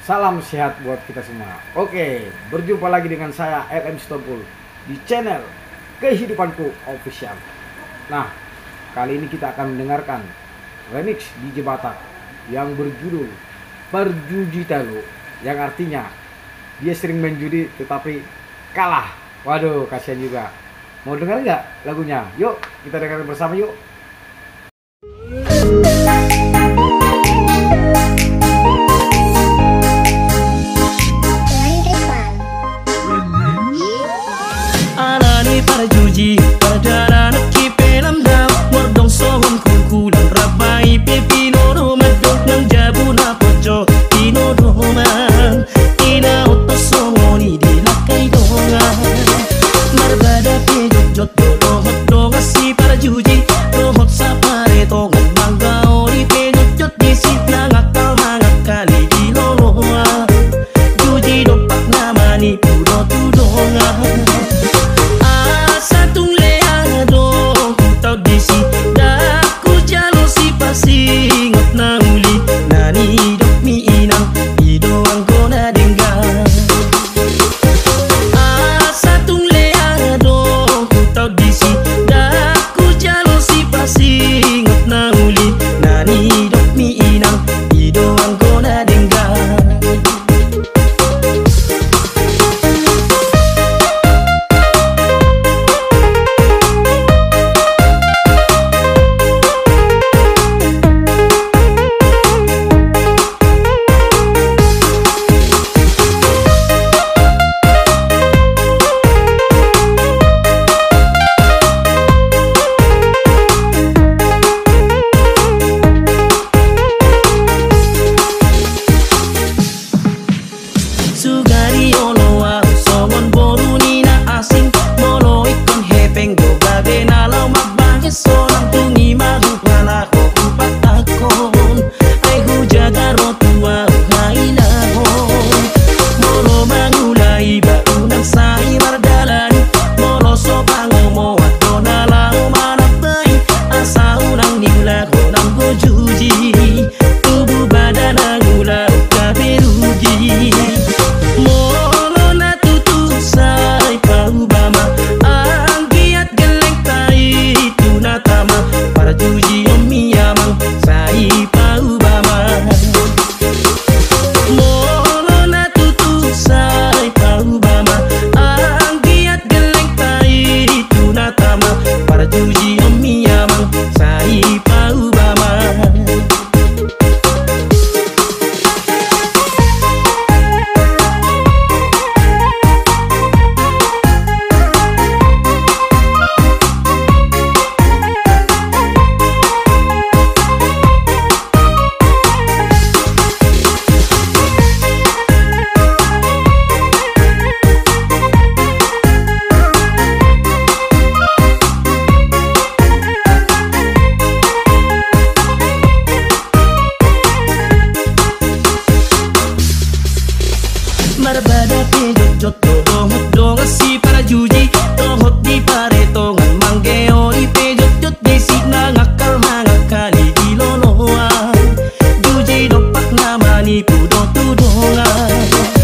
Salam sehat buat kita semua. Oke, berjumpa lagi dengan saya RM Stompul di channel Kehidupanku Official. Nah, kali ini kita akan mendengarkan remix DJ Batak yang berjudul Perjuditalo, yang artinya dia sering main judi tetapi kalah. Waduh, kasihan juga. Mau dengar nggak lagunya? Yuk, kita dengarkan bersama yuk. Perjuji pada anak kipelam daw mordong sohon kukulan rabai pepino romadok ng jabu na pocho tinodoman ina otos somoni di lakay dongan marbada pejot dohot donga si perjuji rohot sa paretongan mangga ori pejot di sit nangakal mangakali di loloa juji dopak namani puro tudongan singot na uli nanidok mi inang ido ang kona denggan asa tung leado kutaw disi daku jalo si pasingot na uli nanidok mi inang ido ang kona denggan sugari oloa somon boruni na asing molo ikon hepeng go gabe na law magbangi solang tungi mahupala ko kupatakon ay hujaga rotua hailahon molo mangulai baunang sai mardalani molo sopangomo ato na law manapay asa unang niula ko nang gojuji tubuh badan ang ulaw kaberugi molo na tutusay paubama ang giat geleng tai tunatama para juji omiyamang sai paubama molo na tutusay paubama ang giat geleng tai tunatama para juji omiyamang sai paubama marbada pejot dohot donga si para juji dohot di paretongan manggeo di pejot di si nangakal mangakali di loloa juji dopak namani pudo tudongan